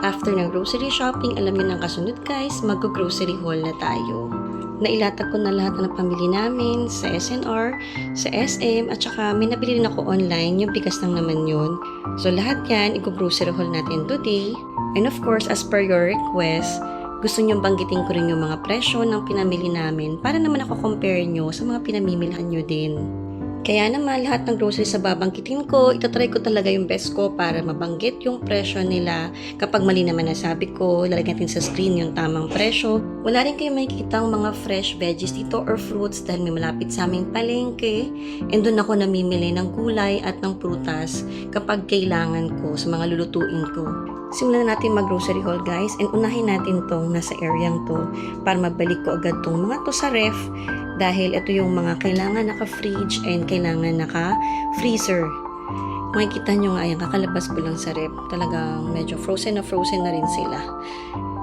After ng grocery shopping, alam niyo ng kasunod guys, mag-grocery haul na tayo. Nailatag ko na lahat ng pamili namin sa SNR, sa SM, at saka may nabili rin ako online, yung bigas lang naman yun. So lahat yan, i-grocery haul natin today. And of course, as per your request, gusto nyo banggitin ko rin yung mga presyo ng pinamili namin para naman ako compare nyo sa mga pinamimilhan nyo din. Kaya naman lahat ng grocery sa babanggitin ko, itatry ko talaga yung best ko para mabanggit yung presyo nila. Kapag mali naman nasabi ko, lalagyan natin sa screen yung tamang presyo. Wala rin kayo makikita ang mga fresh veggies dito or fruits dahil may malapit sa aming palengke. And doon ako namimili ng gulay at ng prutas kapag kailangan ko sa mga lulutuin ko. Simulan na natin mag-grocery haul guys and unahin natin tong nasa areang to para mabalik ko agad tong mga to sa ref dahil ito yung mga kailangan naka-fridge and kailangan naka-freezer. Makikita nyo nga yan, kakalabas ko lang sa ref. Talagang medyo frozen na rin sila.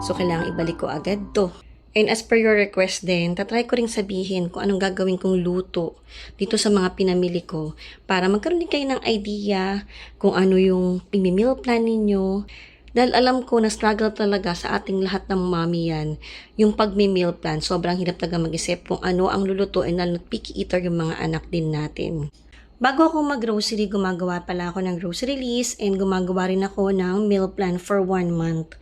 So kailangan ibalik ko agad to. And as per your request din, tatry ko ring sabihin kung anong gagawin kong luto dito sa mga pinamili ko para magkaroon din kayo ng idea kung ano yung meal plan ninyo. Dahil alam ko na struggle talaga sa ating lahat ng mami yan, yung pag-meal plan. Sobrang hirap talaga mag-isip kung ano ang lulutuin na picky eater yung mga anak din natin. Bago ako mag-grocery, gumagawa pala ako ng grocery list and gumagawa rin ako ng meal plan for 1 month.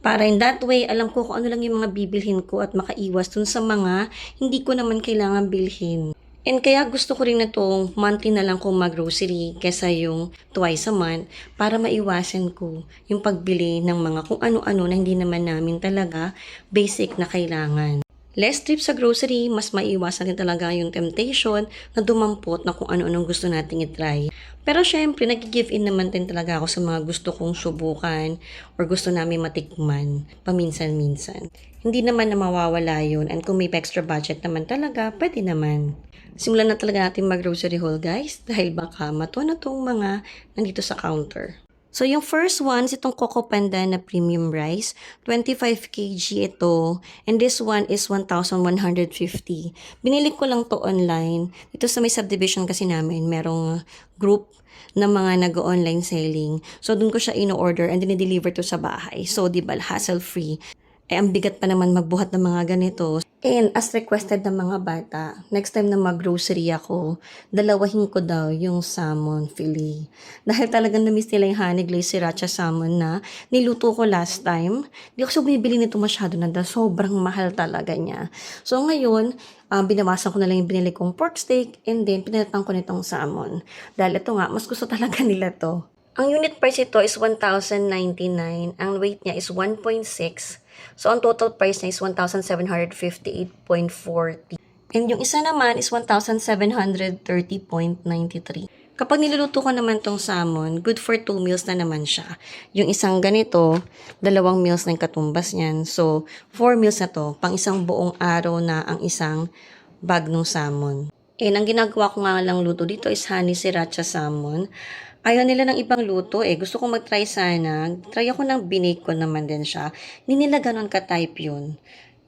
Para in that way, alam ko kung ano lang yung mga bibilhin ko at makaiwas dun sa mga hindi ko naman kailangan bilhin. And kaya gusto ko rin na itong monthly na lang kung mag-grocery kesa yung twice a month para maiwasan ko yung pagbili ng mga kung ano-ano na hindi naman namin talaga basic na kailangan. Less trip sa grocery, mas maiwasan din talaga yung temptation na dumampot na kung ano-anong gusto nating itry. Pero syempre, nag-give in naman din talaga ako sa mga gusto kong subukan or gusto namin matikman paminsan-minsan. Hindi naman na mawawala yun and kung may extra budget naman talaga, pwede naman. Simulan na talaga natin mag-grocery haul guys dahil baka mato na tong mga nandito sa counter. So yung first one is itong Coco Panda na premium rice. 25 kg ito. And this one is 1,150. Binili ko lang to online. Dito sa may subdivision kasi namin, merong group na mga nag-online selling. So dun ko siya in-order and dinideliver to sa bahay. So diba, hassle-free. Ang bigat pa naman magbuhat ng mga ganito. And as requested ng mga bata, next time na mag-grocery ako, dalawahin ko daw yung salmon fillet. Dahil talagang na-miss nila yung honey glazed sriracha salmon na niluto ko last time. Di ako bumibili nito masyado na dahil sobrang mahal talaga niya. So ngayon, binawasan ko na lang yung binili kong pork steak and then pinalitan ko nitong salmon. Dahil ito nga, mas gusto talaga nila to. Ang unit price ito is 1,099. Ang weight niya is 1.6. So, ang total price niya is 1,758.40. And yung isa naman is 1,730.93. Kapag niluluto ko naman tong salmon, good for 2 meals na naman siya. Yung isang ganito, 2 meals na yung katumbas niyan. So, 4 meals na to, pang isang buong araw na ang isang bag ng salmon. And ang ginagawa ko nga lang luto dito is honey sriracha salmon. Ayaw nila ng ibang luto eh. Gusto kong mag-try sana. Try ako ng binake ko naman din siya. Hindi nila ganun ka-type yun.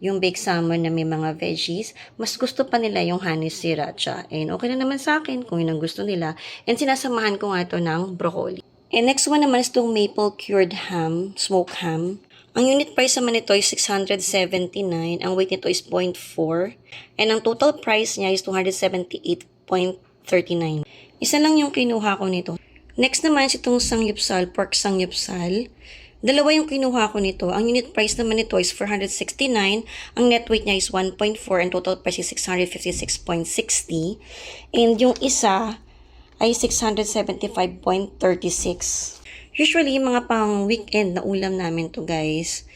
Yung baked salmon na may mga veggies, mas gusto pa nila yung honey sriracha. And okay na naman sa akin kung yun ang gusto nila. And sinasamahan ko nga ito ng broccoli. And next one naman is itong maple cured ham, smoked ham. Ang unit price naman nito is 679. Ang weight nito is 0.4. And ang total price niya is 278.39. Isa lang yung kinuha ko nito. Next naman is itong sangyupsal, pork sangyupsal. Dalawa yung kinuha ko nito. Ang unit price naman nito is 469. Ang net weight niya is 1.4 and total price is 656.60. And yung isa ay 675.36. Usually, mga pang weekend na ulam namin to guys.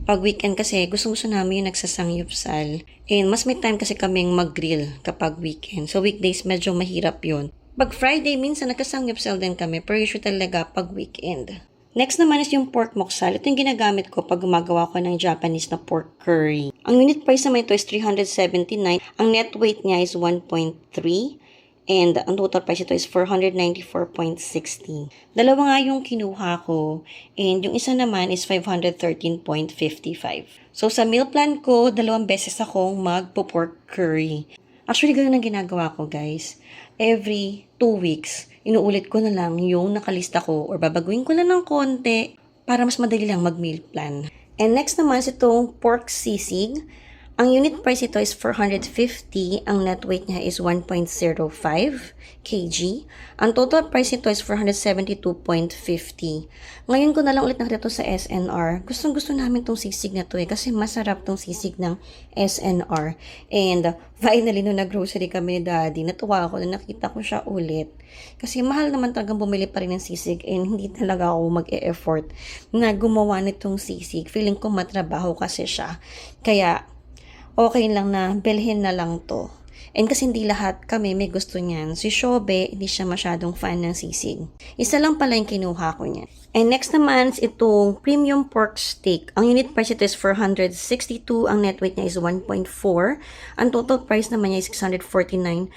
Pag weekend kasi, gusto namin yung nagsasangyupsal. And mas may time kasi kaming mag-grill kapag weekend. So weekdays, medyo mahirap yun. Pag Friday, minsan nagkasangyupsal din kami, pero usually talaga pag weekend. Next naman is yung pork moksal. Ito yung ginagamit ko pag gumagawa ko ng Japanese na pork curry. Ang unit price naman ito is 379. Ang net weight niya is 1.3. And ang total price ito is 494.60. Dalawa nga yung kinuha ko. And yung isa naman is 513.55. So sa meal plan ko, 2 beses akong magpo-pork curry. Actually, ganun ang ginagawa ko guys. Every 2 weeks, inuulit ko na lang yung nakalista ko or babaguhin ko lang ng konti para mas madali lang mag-meal plan. And next naman is itong pork sisig. Ang unit price ito is 450. Ang net weight niya is 1.05 kg. Ang total price nito is 472.50. Ngayon ko na lang ulit nakita ito sa SNR. Gustong-gusto namin itong sisig na to kasi masarap itong sisig ng SNR. And finally, nung nag-grocery kami ni Daddy, natuwa ako na nakita ko siya ulit. Kasi mahal naman talagang bumili pa rin ng sisig and hindi talaga ako mag-e-effort na gumawa nitong sisig. Feeling ko matrabaho kasi siya. Kaya, okay lang na bilhin na lang to. And kasi hindi lahat kami may gusto niyan. Si Shobe, hindi siya masyadong fan ng sisig. Isa lang pala yung kinuha ko niya. And next naman is itong premium pork steak. Ang unit price ito is 462. Ang net weight niya is 1.4. Ang total price naman niya is 649.11.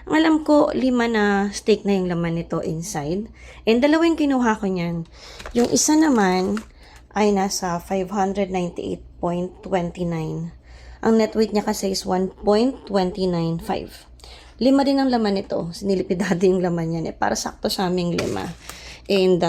Ang alam ko, 5 na steak na yung laman nito inside. And dalawa yung kinuha ko niyan. Yung isa naman ay nasa 598.29. Ang net weight niya kasi is 1.295. 5 din ang laman nito. Sinilipidado yung laman niya. Para sakto sa aming 5. And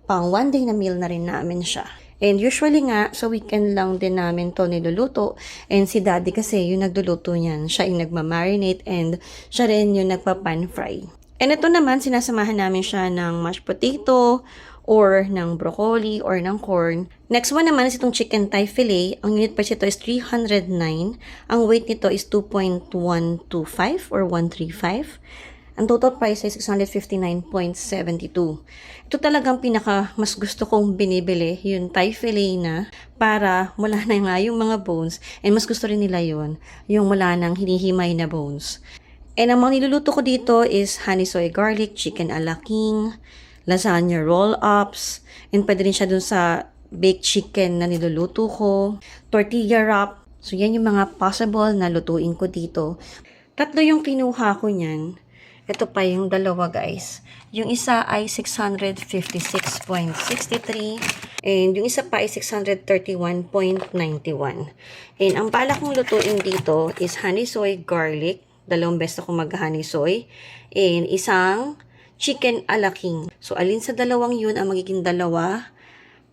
pang one day na meal na rin namin siya. And usually nga, sa weekend lang din namin to niluluto. And si Daddy kasi yung nagluluto niyan. Siya yung nagmamarinate and siya rin yung nagpa-pan fry. And ito naman, sinasamahan namin siya ng mashed potato, or ng broccoli, or ng corn. Next one naman is itong chicken thigh fillet. Ang unit price ito is 309. Ang weight nito is 2.125 or 135. Ang total price ay 659.72. Ito talagang mas gusto kong binibili, yung thigh fillet na, para wala na nga yung mga bones. And mas gusto rin nila yung wala nang hinihimay na bones. And ang mga niluluto ko dito is honey soy garlic, chicken a la king, lasagna roll-ups, and pwede rin siya dun sa baked chicken na niluluto ko, tortilla wrap. So, yan yung mga possible na lutuin ko dito. 3 yung kinuha ko niyan. Ito pa yung dalawa, guys. Yung isa ay 656.63, and yung isa pa ay 631.91. And ang balak kong lutuin dito is honey soy garlic. 2 beses ako mag-honey soy. And isang chicken a la king. So, alin sa dalawang yun ang magiging dalawa?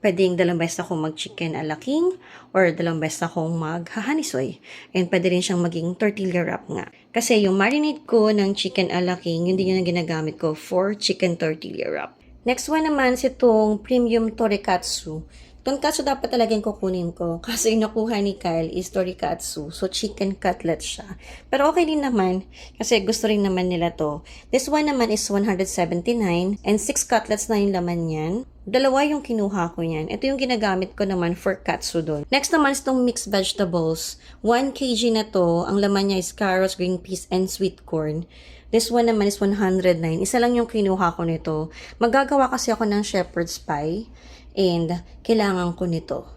Pwedeng 2 beses akong mag-chicken a la king or 2 beses akong mag-honey soy. And pwede rin siyang maging tortilla wrap nga. Kasi yung marinade ko ng chicken a la king, yun din yung ginagamit ko for chicken tortilla wrap. Next one naman is itong premium torikatsu. Tonkatsu dapat talaga yung kukunin ko. Kasi yung nakuha ni Kyle is torikatsu. So, chicken cutlet siya. Pero okay din naman. Kasi gusto rin naman nila to. This one naman is 179. And 6 cutlets na yung laman yan. 2 yung kinuha ko yan. Ito yung ginagamit ko naman for katsu doon. Next naman is itong mixed vegetables. 1 kg na to. Ang laman niya is carrots, green peas, and sweet corn. This one naman is 109. Isa lang yung kinuha ko nito. Magagawa kasi ako ng shepherd's pie. And kailangan ko nito.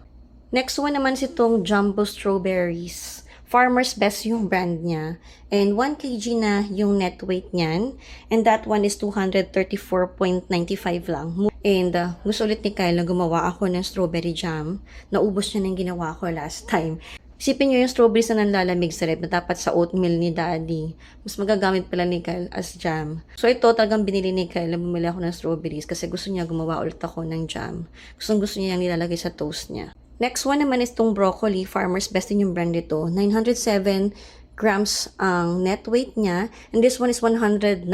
Next one naman is itong jumbo strawberries. Farmer's Best yung brand niya. And 1 kg na yung net weight niyan. And that one is 234.95 lang. And gusto ulit ni Kyle na gumawa ako ng strawberry jam. Naubos niya ng ginawa ko last time. Isipin nyo yung strawberries na nanlalamig sa rep na dapat sa oatmeal ni Daddy. Mas magagamit pala ni Kyle as jam. So ito talagang binili ni Kyle na bumili ako ng strawberries kasi gusto niya gumawa ulit ako ng jam. Gusto niya yung nilalagay sa toast niya. Next one naman is itong broccoli. Farmer's Best din yung brand ito. 907 grams ang net weight niya. And this one is 199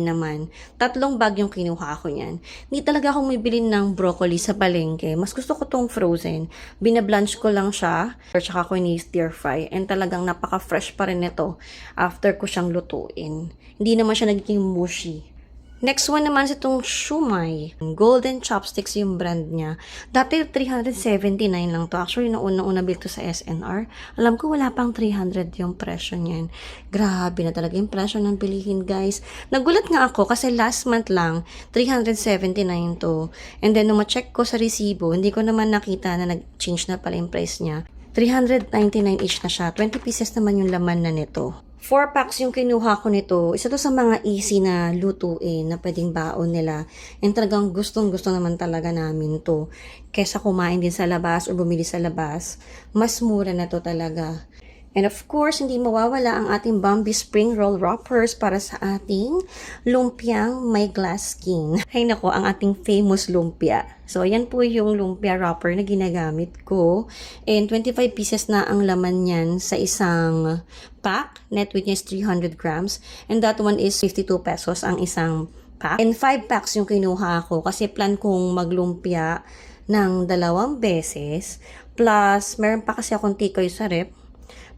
naman. 3 bag yung kinuha ko niyan. Hindi talaga ako bumibili ng broccoli sa palengke. Mas gusto ko tong frozen. Binablanch ko lang siya. Or tsaka ko ni-stir fry. And talagang napaka-fresh pa rin ito after ko siyang lutuin. Hindi naman siya nagiging mushy. Next one naman is itong shumai. Golden Chopsticks yung brand niya. Dati 379 lang to. Actually, nauna bill to sa SNR. Alam ko wala pang 300 yung presyo niyan. Grabe na talaga yung presyo ng bilihin, guys. Nagulat nga ako kasi last month lang, 379 to. And then, nung ma-check ko sa resibo, hindi ko naman nakita na nag-change na pala yung price niya. 399 each na siya. 20 pieces naman yung laman na nito. 4 packs yung kinuha ko nito. Isa to sa mga easy na lutuin na pwedeng baon nila. And talagang gustong-gusto naman talaga namin to. Kesa kumain din sa labas o bumili sa labas, mas mura na to talaga. And of course, hindi mawawala ang ating Bambi Spring Roll Wrappers para sa ating lumpiang may glass skin. Ay nako, ang ating famous lumpia. So, ayan po yung lumpia wrapper na ginagamit ko. And 25 pieces na ang laman niyan sa isang pack. Net weight niya is 300 grams. And that one is 52 pesos ang isang pack. And 5 packs yung kinuha ko kasi plan kong maglumpia ng 2 beses. Plus, meron pa kasi akong tikoy sa rep.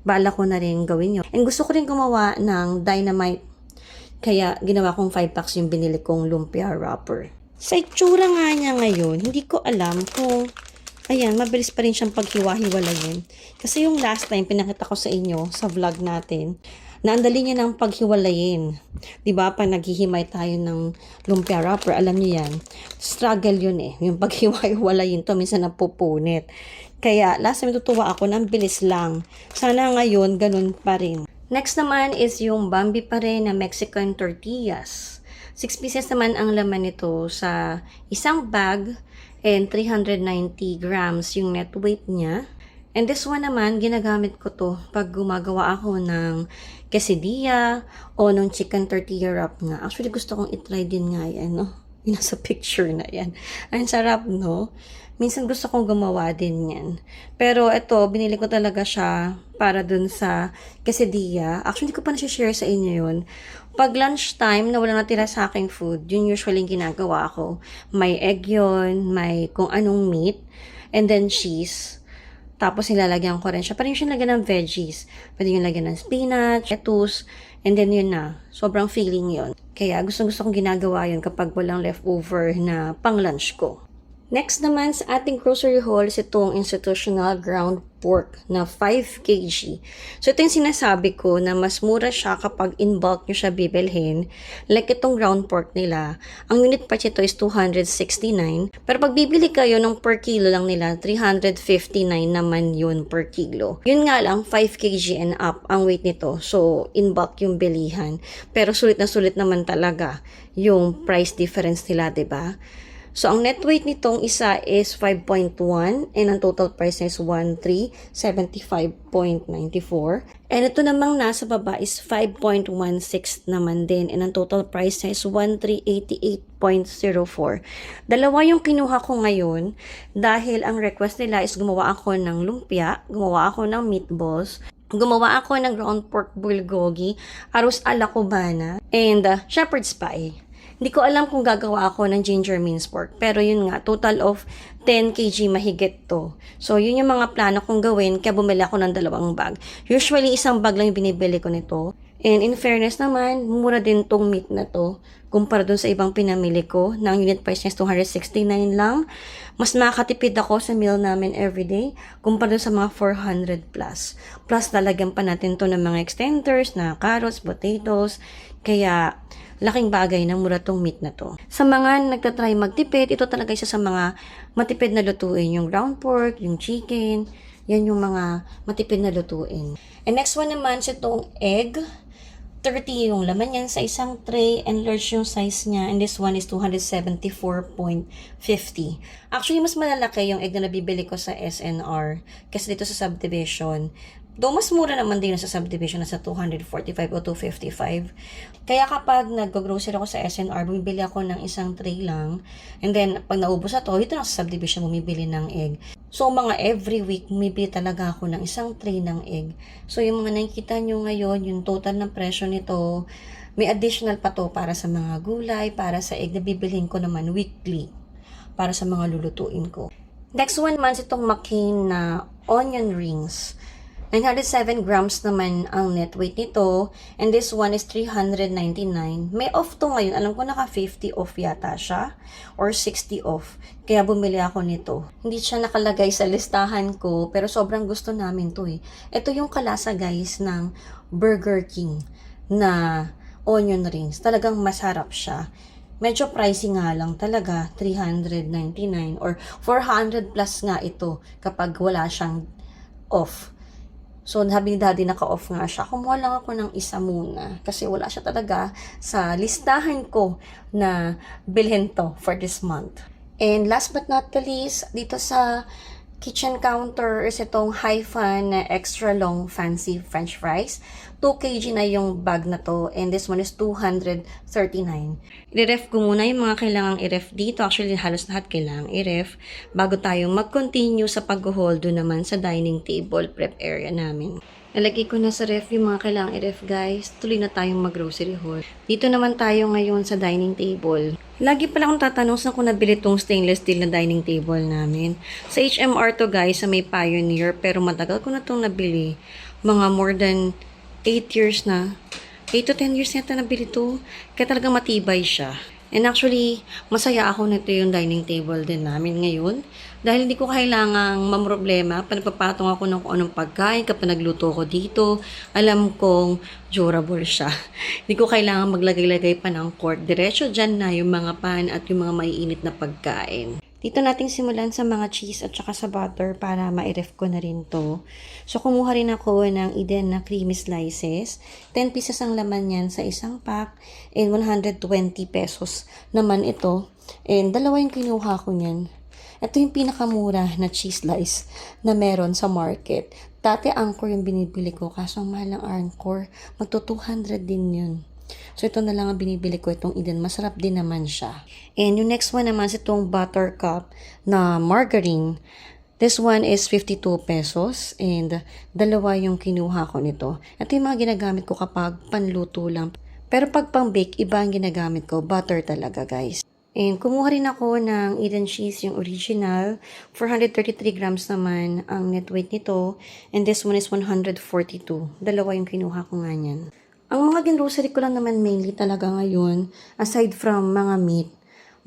Bala ko na rin gawin yun. And gusto ko rin gumawa ng dynamite. Kaya ginawa kong 5 packs yung binili kong lumpia wrapper. Sa itsura nga niya ngayon, hindi ko alam kung, ayan, mabilis pa rin siyang paghiwa-hiwalayin. Kasi yung last time, pinakita ko sa inyo sa vlog natin, na ang dali niya ng paghiwalayin. Diba? Pag naghihimay tayo ng lumpia wrapper, alam niyo yan, struggle yun eh. Yung paghiwa-hiwalayin to, minsan napupunit. Kaya, last time tutuwa ako, ng bilis lang. Sana ngayon, ganun pa rin. Next naman is yung Bambi pa rin na Mexican tortillas. 6 pieces naman ang laman nito sa isang bag and 390 grams yung net weight niya. And this one naman, ginagamit ko to pag gumagawa ako ng quesadilla o ng chicken tortilla wrap nga. Actually, gusto kong itry din nga yan, no? Yung nasa picture na yan. Ang sarap, no? Minsan gusto kong gumawa din yan. Pero ito, binili ko talaga siya para dun sa quesadilla. Actually, hindi ko pa na-share sa inyo yun. Pag lunchtime na walang natira sa aking food, yun usually yung ginagawa ko. May egg yun, may kung anong meat, and then cheese. Tapos nilalagyan ko rin siya. Parang yung lagyan ng veggies. Pwede yung lagyan ng spinach, lettuce, and then yun na. Sobrang filling yun. Kaya gusto kong ginagawa yun kapag walang leftover na pang lunch ko. Next naman sa ating grocery haul is itong institutional ground pork na 5 kg. So ito yung sinasabi ko na mas mura siya kapag in bulk nyo siya bibilhin. Like itong ground pork nila, ang unit price ito is 269. Pero pag bibili kayo ng per kilo lang nila, 359 naman yun per kilo. Yun nga lang, 5 kg and up ang weight nito. So in bulk yung bilihan. Pero sulit na sulit naman talaga yung price difference nila, 'di ba? So, ang net weight nitong isa is 5.1 and ang total price is 1,375.94. And ito namang nasa baba is 5.16 naman din and ang total price is 1,388.04. Dalawa yung kinuha ko ngayon dahil ang request nila is gumawa ako ng lumpia, gumawa ako ng meatballs, gumawa ako ng ground pork bulgogi, arroz ala cubana, and shepherd's pie. Hindi ko alam kung gagawa ako ng ginger mince pork. Pero yun nga, total of 10 kg mahigit to. So, yun yung mga plano kong gawin. Kaya bumili ako ng 2 bag. Usually, isang bag lang yung binibili ko nito. And in fairness naman, mura din tong meat na to. Kumpara dun sa ibang pinamili ko. Na ang unit price niya is 269 lang. Mas makakatipid ako sa meal namin everyday. Kumpara dun sa mga 400 plus. Plus, lalagyan pa natin to ng mga extenders na carrots, potatoes. Kaya, laking bagay na mura tong meat na to. Sa mga nagtatry magtipid, ito talaga isa sa mga matipid na lutuin. Yung ground pork, yung chicken, yan yung mga matipid na lutuin. And next one naman, sa itong egg. 30 yung laman yan sa isang tray and large yung size niya. And this one is 274.50. Actually, mas malalaki yung egg na nabibili ko sa SNR kasi dito sa subdivision. Though mas mura naman din sa subdivision na sa 245 o 255. Kaya kapag nag-grocery ako sa SNR, bumibili ako ng isang tray lang. And then, pag naubos na to, dito na sa subdivision bumibili ng egg. So, mga every week, bumibili talaga ako ng isang tray ng egg. So, yung mga nakikita nyo ngayon, yung total ng presyo nito, may additional pa to para sa mga gulay, para sa egg na bibilhin ko naman weekly, para sa mga lulutuin ko. Next one man, itong McCain na onion rings. 907 grams naman ang net weight nito. And this one is 399. May off to ngayon. Alam ko naka 50 off yata siya. Or 60 off. Kaya bumili ako nito. Hindi siya nakalagay sa listahan ko. Pero sobrang gusto namin to eh. Ito yung kalasa guys ng Burger King na onion rings. Talagang masarap siya. Medyo pricey nga lang talaga. 399 or 400 plus nga ito kapag wala siyang off. So, sabi ni Daddy, naka-off nga siya. Kumuha lang ako ng isa muna. Kasi wala siya talaga sa listahan ko na bilhin to for this month. And last but not the least, dito sa Kitchen counter is itong Hi-Fan na extra long fancy french fries. 2 kg na yung bag na to and this one is 239. I-ref ko muna yung mga kailangang i-ref dito. Actually, halos lahat kailangang i-ref bago tayo mag-continue sa pag-hold naman sa dining table prep area namin. Nalagay ko na sa ref yung mga kailangang i-ref guys. Tuloy na tayong mag-grocery haul. Dito naman tayo ngayon sa dining table. Lagi pala akong tatanong saan ko nabili tong stainless steel na dining table namin. Sa HMR to guys, sa may Pioneer, pero matagal ko na tong nabili. Mga more than 8 years na. 8 to 10 years na nabili to. Kaya talaga matibay siya. And actually, masaya ako na ito yung dining table din namin ngayon. Dahil hindi ko kailangang mamroblema pa nagpapatong ako ng kung anong pagkain kapag nagluto ko dito. Alam kong durable siya. Hindi ko kailangan maglagay-lagay pa ng cork. Diretso dyan na yung mga pan at yung mga maiinit na pagkain. Dito natin simulan sa mga cheese at saka sa butter para ma-ref ko na rin to. So, kumuha rin ako ng Eden na creamy slices. 10 pieces ang laman yan sa isang pack. And 120 pesos naman ito. And dalawa yung kinuha ko niyan. Ito yung pinakamura na cheese slice na meron sa market. Dati Anchor yung binibili ko. Kaso ang mahal ng Anchor. Magto 200 din yun. So, ito na lang ang binibili ko, itong Eden. Masarap din naman siya. And yung next one naman, itong buttercup na margarine. This one is 52 pesos. And dalawa yung kinuha ko nito. Ito yung mga ginagamit ko kapag panluto lang. Pero pag pang-bake, iba ang ginagamit ko. Butter talaga, guys. And kumuha rin ako ng Eden cheese, yung original. 433 grams naman ang net weight nito. And this one is 142. Dalawa yung kinuha ko nga niyan. Ang mga grocery ko lang naman mainly talaga ngayon, aside from mga meat,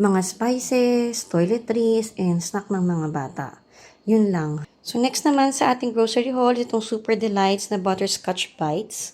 mga spices, toiletries, and snack ng mga bata. Yun lang. So next naman sa ating grocery haul, itong Super Delights na butterscotch bites.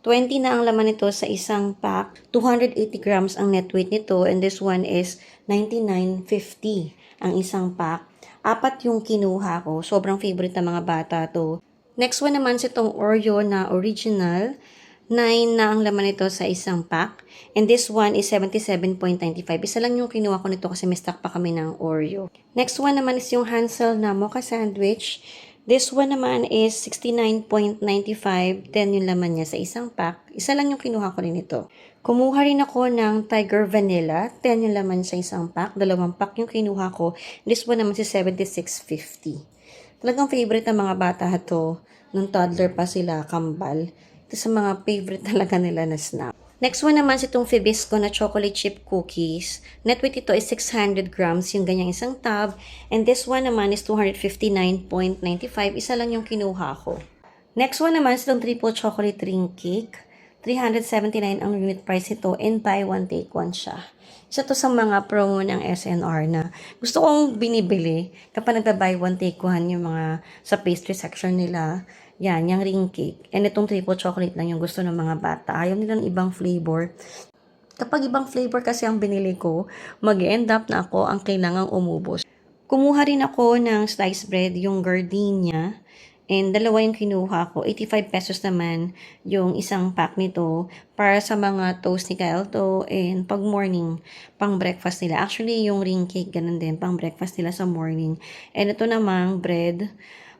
20 na ang laman nito sa isang pack. 280 grams ang net weight nito, and this one is 99.50 ang isang pack. 4 yung kinuha ko. Sobrang favorite ng mga bata to. Next one naman sa itong Oreo na original. 9 na ang laman nito sa isang pack. And this one is 77.95. Isa lang yung kinuha ko nito kasi may stock pa kami ng Oreo. Next one naman is yung Hansel na mocha sandwich. This one naman is 69.95. 10 yung laman niya sa isang pack. Isa lang yung kinuha ko rin ito. Kumuha rin ako ng Tiger Vanilla. 10 yung laman sa isang pack. 2 pack yung kinuha ko. This one naman is 76.50. Talagang favorite ng mga bata to. Nung toddler pa sila, kambal. Ito sa mga favorite talaga nila na snack. Next one naman si itong Fibisco na chocolate chip cookies. Net weight ito is 600 grams, yung ganyang isang tub. And this one naman is 259.95. Isa lang yung kinuha ko. Next one naman si itong triple chocolate ring cake. 379 ang unit price ito and buy one take one siya. Isa to sa mga promo ng SNR na gusto kong binibili kapag nagba-buy one take one yung mga sa pastry section nila. Yan, yung ring cake. And itong triple chocolate lang yung gusto ng mga bata. Ayaw nilang ibang flavor. Kapag ibang flavor kasi ang binili ko, mag-end up na ako ang kailangang umubos. Kumuha rin ako ng sliced bread, yung gardenia. And dalawa yung kinuha ko. 85 pesos naman yung isang pack nito para sa mga toast ni Kyle to and pag morning, pang breakfast nila. Actually, yung ring cake, ganun din, pang breakfast nila sa morning. And ito namang bread,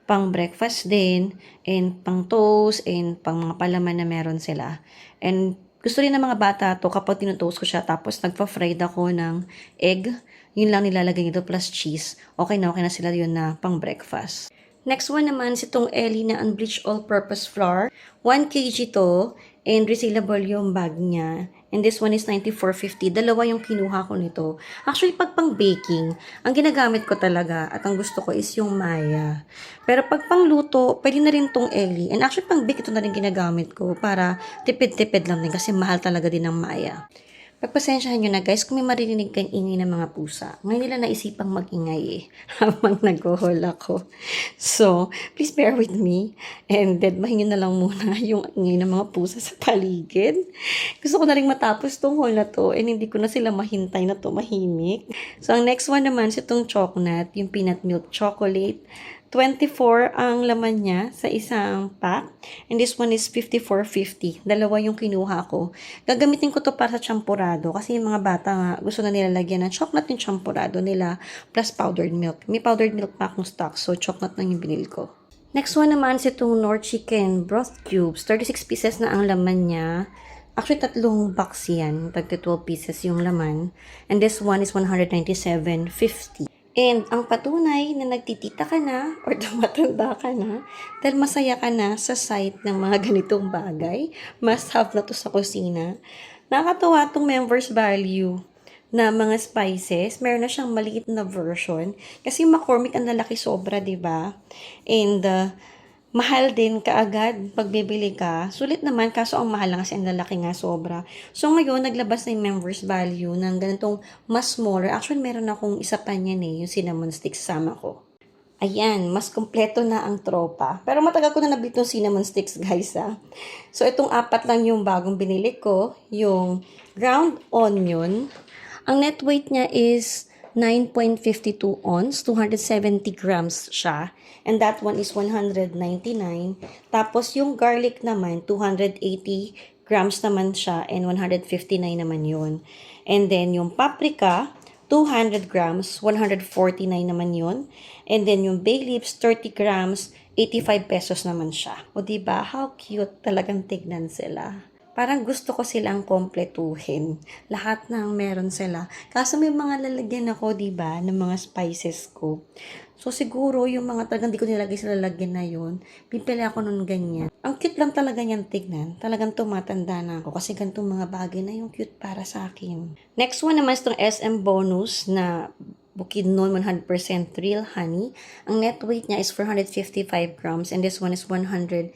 pang breakfast din, and pang toast, and pang mga palaman na meron sila. And gusto rin ng mga bata to kapag tinutoast ko siya, tapos nagpa-fried ako ng egg, yun lang nilalagay nito plus cheese. Okay na sila yun na pang breakfast. Next one naman is itong Ellie na unbleached all-purpose flour. 1 kg to, and resealable yung bag niya. And this one is 94.50. Dalawa yung kinuha ko nito. Actually, pag pang baking, ang ginagamit ko talaga at ang gusto ko is yung Maya. Pero pag pang luto, pwede na rin tong Ellie. And actually, pang bake ito na rin ginagamit ko para tipid-tipid lang din kasi mahal talaga din ang Maya. Pagpasensyahan nyo na guys kung may maririnig kayong ingay ng mga pusa. Ngayon nila naisipang mag-ingay habang nag-haul ako. So, please bear with me. And deadmahin nyo na lang muna yung ingay ng mga pusa sa paligid. Gusto ko na rin matapos tong haul na to and hindi ko na sila mahintay na tumahimik. So, ang next one naman is itong chocolate, yung peanut milk chocolate. 24 ang laman niya sa isang pack. And this one is 54.50. Dalawa yung kinuha ko. Gagamitin ko to para sa champurado kasi yung mga bata nga gusto na nila lagyan ng chocolate yung champurado nila plus powdered milk. May powdered milk pa akong stock so chocolate lang yung binili ko. Next one naman is itong Knorr Chicken Broth Cubes. 36 pieces na ang laman niya. Actually, tatlong box yan. Tagka 12 pieces yung laman. And this one is 197.50. And ang patunay na nagtitita ka na or tumatanda ka na dahil masaya ka na sa sight ng mga ganitong bagay, must have na to sa kusina. Nakakatuwa itong members value na mga spices. Meron na siyang maliit na version. Kasi McCormick ang lalaki sobra, diba? And mahal din kaagad pag bibili ka. Sulit naman, kaso ang mahal lang kasi ang lalaki nga sobra. So ngayon, naglabas na yung members value ng ganitong mas smaller. Actually, meron akong isa pa niyan yung cinnamon sticks sama ko. Ayan, mas kompleto na ang tropa. Pero matagal ko na nabili itong cinnamon sticks, guys, So itong 4 lang yung bagong binili ko. Yung ground onion. Ang net weight niya is 9.52 ounce, 270 grams siya. And that one is 199. Tapos yung garlic naman, 280 grams naman siya and 159 naman yun. And then yung paprika, 200 grams, 149 naman yun. And then yung bay leaves, 30 grams, 85 pesos naman siya. O diba, how cute talagang tignan sila. Parang gusto ko silang kompletuhin. Lahat ng meron sila. Kaso may mga lalagyan ako, diba, ng mga spices ko. So, siguro, yung mga talagang di ko nilagay sa lalagyan na yun, pipili ako nun ganyan. Ang cute lang talaga niyan tignan. Talagang tumatanda na ako kasi ganitong mga bagay na yung cute para sa akin. Next one naman is itong SM Bonus na Bukidnon 100% real honey. Ang net weight niya is 455 grams and this one is 180.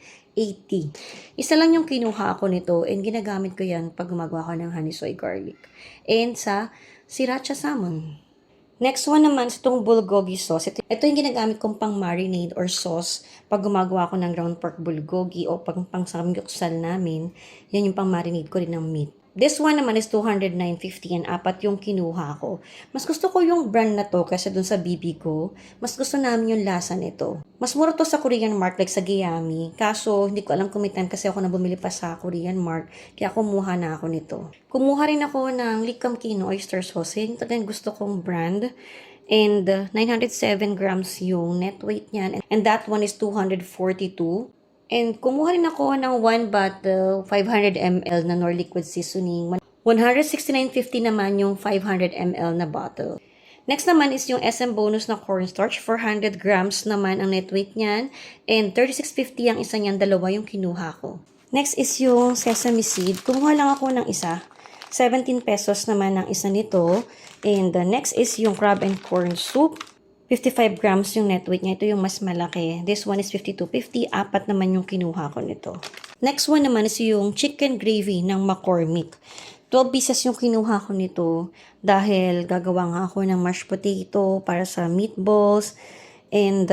Isa lang yung kinuha ko nito and ginagamit ko yan pag gumagawa ko ng honey soy garlic. And sa sriracha salmon. Next one naman is itong bulgogi sauce. Ito yung ginagamit kong pang marinade or sauce pag gumagawa ko ng ground pork bulgogi o pang samgyupsal namin. Yan yung pang marinade ko rin ng meat. This one naman is 209.50 and 4 yung kinuha ko. Mas gusto ko yung brand na to kasi dun sa bibi ko. Mas gusto namin yung lasa nito. Mas mura to sa Korean Mart like sa Giyami. Kaso hindi ko alam kung may time kasi ako na bumili pa sa Korean Mart. Kaya kumuha na ako nito. Kumuha rin ako ng Likam Kino Oyster Sauce. Yun talagang gusto kong brand. And 907 grams yung net weight niyan. And that one is 242. And kumuha rin ako ng 1 bottle, 500 ml na Knorr liquid seasoning. 169.50 naman yung 500 ml na bottle. Next naman is yung SM Bonus na cornstarch. 400 grams naman ang net weight niyan. And 36.50 ang isa niyan, dalawa yung kinuha ko. Next is yung sesame seed. Kumuha lang ako ng isa. 17 pesos naman ang isa nito. And the next is yung crab and corn soup. 55 grams yung net weight niya. Ito yung mas malaki. This one is 52.50. 4 naman yung kinuha ko nito. Next one naman is yung chicken gravy ng McCormick. 12 pieces yung kinuha ko nito dahil gagawa nga ako ng mashed potato para sa meatballs and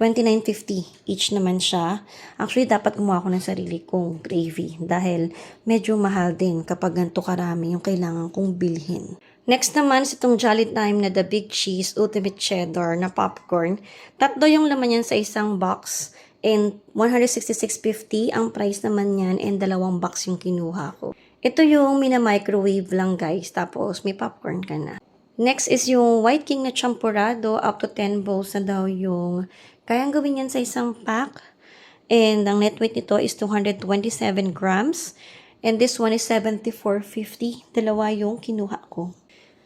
29.50 each naman siya. Actually, dapat gumawa ko ng sarili kong gravy dahil medyo mahal din kapag ganito karami yung kailangan kong bilhin. Next naman is itong Jolly Time na The Big Cheese Ultimate Cheddar na popcorn. 3 yung laman yan sa isang box and 166.50 ang price naman yan and 2 box yung kinuha ko. Ito yung mina-microwave lang guys tapos may popcorn ka na. Next is yung White King na champurrado. Up to 10 bowls na daw yung kayang gawin yan sa isang pack. And ang net weight nito is 227 grams. And this one is 74.50. 2 yung kinuha ko.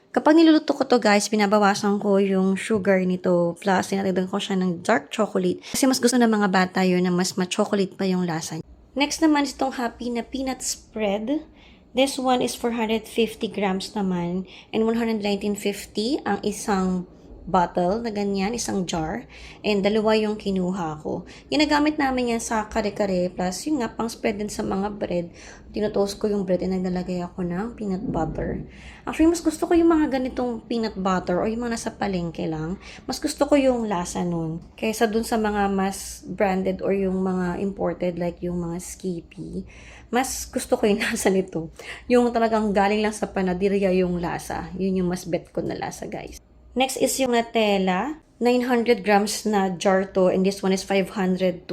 Kapag niluluto ko to guys, binabawasan ko yung sugar nito. Plus, tinatagdagan ko siya ng dark chocolate. Kasi mas gusto ng mga bata yun na mas ma-chocolate pa yung lasa. Next naman is itong Happy na peanut spread. This one is 450 grams naman. And 119.50 ang isang bottle na ganyan, isang jar. And 2 yung kinuha ko. Ginagamit namin yan sa kare-kare. Plus, yung nga, pang spread din sa mga bread. Tinotoast ko yung bread and naglalagay ako ng peanut butter. Actually, mas gusto ko yung mga ganitong peanut butter o yung mga nasa palengke lang. Mas gusto ko yung lasa nun. Kaysa dun sa mga mas branded or yung mga imported like yung mga Skippy. Mas gusto ko yung lasa nito. Yung talagang galing lang sa panaderia yung lasa. Yun yung mas bet ko na lasa, guys. Next is yung Nutella. 900 grams na jar to, and this one is 529.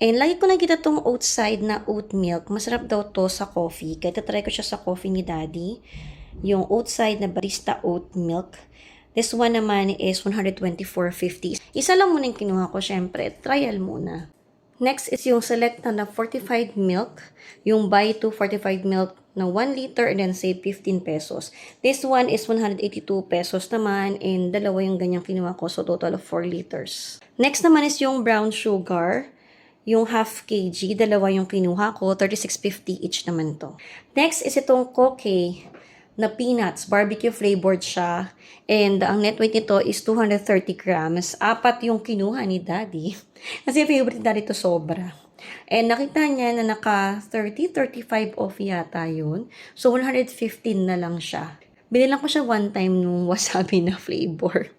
And lagi ko nakita tong Oatside na oat milk. Masarap daw to sa coffee. Kaya try ko siya sa coffee ni Daddy. Yung Oatside na barista oat milk. This one naman is 124.50. Isa lang muna yung kinuha ko, syempre. Trial muna. Next is yung Selecta na fortified milk. Yung buy 2 fortified milk na 1 liter and then save 15 pesos. This one is 182 pesos naman, and dalawa yung ganyang kinuha ko, so total of 4 liters. Next naman is yung brown sugar. Yung half kg, dalawa yung kinuha ko, 36.50 each naman to. Next is itong Koke na peanuts, barbecue flavored siya. And ang net weight nito is 230 grams. 4 yung kinuha ni Daddy. Kasi favorite ni Daddy to sobra. And nakita niya na naka 30-35 off yata yun. So 115 na lang siya. Binilang ko siya one time nung wasabi na flavor.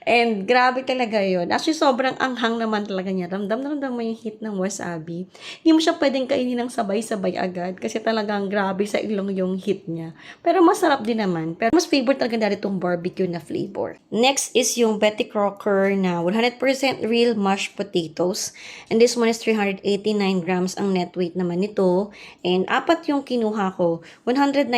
And grabe talaga yun. Actually, sobrang anghang naman talaga niya. Ramdam na ramdam mo yung hit ng wasabi. Hindi mo siya pwedeng kainin ng sabay-sabay agad kasi talagang grabe sa ilong yung hit niya. Pero masarap din naman. Pero mas favorite talaga dahil itong barbecue na flavor. Next is yung Betty Crocker na 100% real mashed potatoes. And this one is 389 grams ang net weight naman nito. And 4 yung kinuha ko. 199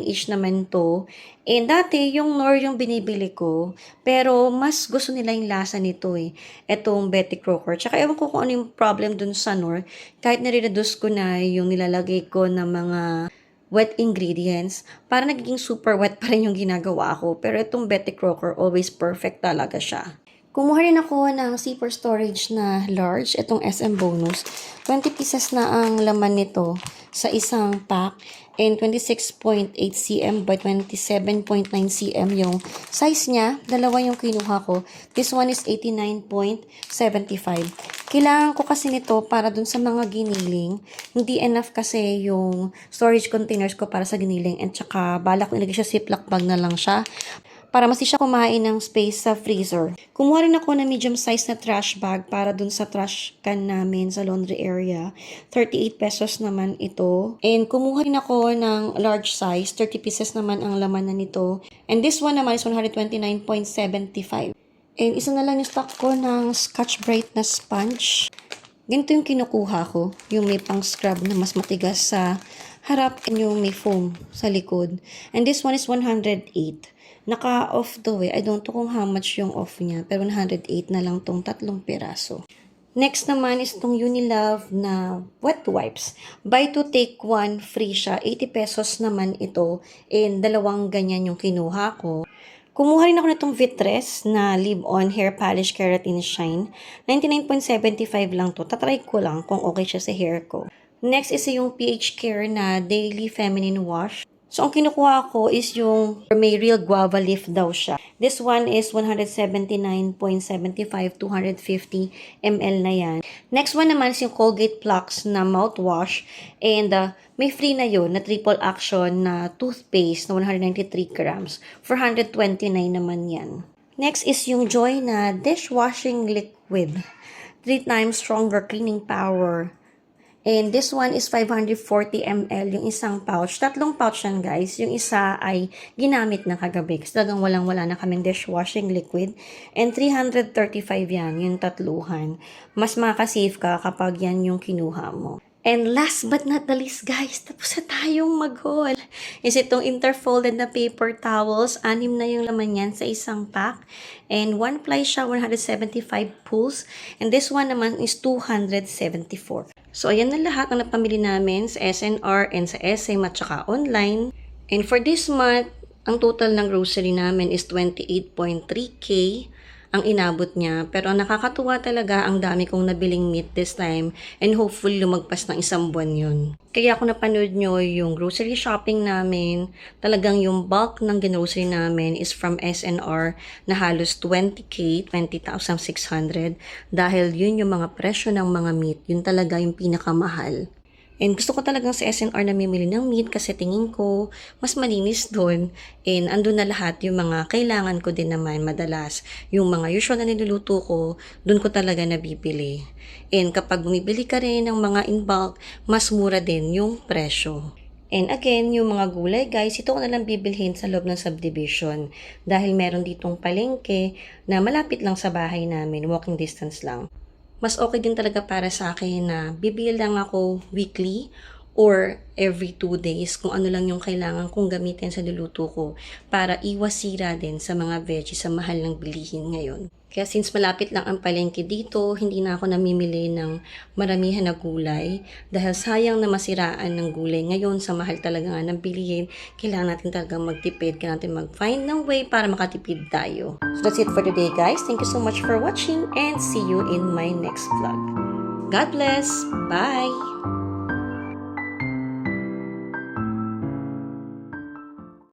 each naman to. And dati, yung Knorr yung binibili ko. Pero mas gusto nila yung lasa nito eh. Etong Betty Crocker. Tsaka ewan ko kung ano yung problem dun sa Knorr. Kahit nare-reduce ko na yung nilalagay ko ng mga wet ingredients, para nagiging super wet pa rin yung ginagawa ko. Pero itong Betty Crocker, always perfect talaga siya. Kumuha rin ako ng zipper storage na large, itong SM Bonus. 20 pieces na ang laman nito sa isang pack. And 26.8 cm by 27.9 cm yung size niya. Dalawa yung kinuha ko. This one is 89.75. Kailangan ko kasi nito para dun sa mga giniling. Hindi enough kasi yung storage containers ko para sa giniling. And tsaka balak ko ilagay siya ziploc bag na lang siya, para mas di siya kumain ng space sa freezer. Kumuha rin ako ng medium size na trash bag para dun sa trash can namin sa laundry area. 38 pesos naman ito. And kumuha rin ako ng large size. 30 pieces naman ang laman na nito. And this one naman is 129.75. And isa na lang yung stock ko ng Scotch Brite na sponge. Ganito yung kinukuha ko. Yung may pang scrub na mas matigas sa harap and yung may foam sa likod. And this one is 108. Naka-off to eh. I don't know kung how much yung off niya. Pero 108 na lang tong 3 piraso. Next naman is tong Unilove na wet wipes. Buy 2 take 1 free siya. 80 pesos naman ito. And dalawang ganyan yung kinuha ko. Kumuha rin ako nitong Vitres na Live-On Hair Polish Keratin Shine. 99.75 lang to. Tatry ko lang kung okay siya sa hair ko. Next is yung PH Care na Daily Feminine Wash. So, ang kinukuha ko is yung may real guava leaf daw siya. This one is 179.75, 250 ml na yan. Next one naman is yung Colgate Plaques na mouthwash. And may free na yun na triple action na toothpaste na 193 grams. 429 naman yan. Next is yung Joy na dishwashing liquid. 3 times stronger cleaning power. And this one is 540 ml, yung isang pouch. 3 pouch yan, guys. Yung isa ay ginamit na kagabi. Kasi talagang walang-wala na kaming dishwashing liquid. And 335 yan, yung tatluhan. Mas makasave ka kapag yan yung kinuha mo. And last but not the least, guys, tapos na tayong mag-haul. Is itong interfolded na paper towels. 6 na yung laman yan sa isang pack. And 1 ply siya, 175 pulls. And this one naman is 274. So, ayan na lahat ng napamili namin sa SNR and sa SM at saka online. And for this month, ang total ng grocery namin is 28.3K ang inabot niya. Pero ang nakakatuwa talaga, ang dami kong nabiling meat this time and hopefully lumagpas ng 1 buwan yun. Kaya kung napanood nyo yung grocery shopping namin, talagang yung bulk ng grocery namin is from SNR na halos 20K, 20,600 dahil yun yung mga presyo ng mga meat, yun talaga yung pinakamahal. And gusto ko talagang sa SNR na mimili ng meat kasi tingin ko mas malinis doon. And andun na lahat yung mga kailangan ko din naman madalas. Yung mga usual na niluluto ko, doon ko talaga nabibili. And kapag bumibili ka rin ng mga in bulk, mas mura din yung presyo. And again, yung mga gulay guys, ito ko na lang bibilhin sa loob ng subdivision dahil meron ditong palengke na malapit lang sa bahay namin, walking distance lang. Mas okay din talaga para sa akin na bibili lang ako weekly or every 2 days kung ano lang yung kailangan kong gamitin sa niluto ko para iwas sira din sa mga veggies sa mahal ng bilihin ngayon. Kaya since malapit lang ang palengke dito, hindi na ako namimili ng maramihan na gulay dahil sayang na masiraan ng gulay ngayon sa mahal talaga nga ng bilihin. Kailangan natin talagang magtipid, kailangan natin mag-find ng way para makatipid tayo. So that's it for today guys. Thank you so much for watching and see you in my next vlog. God bless! Bye!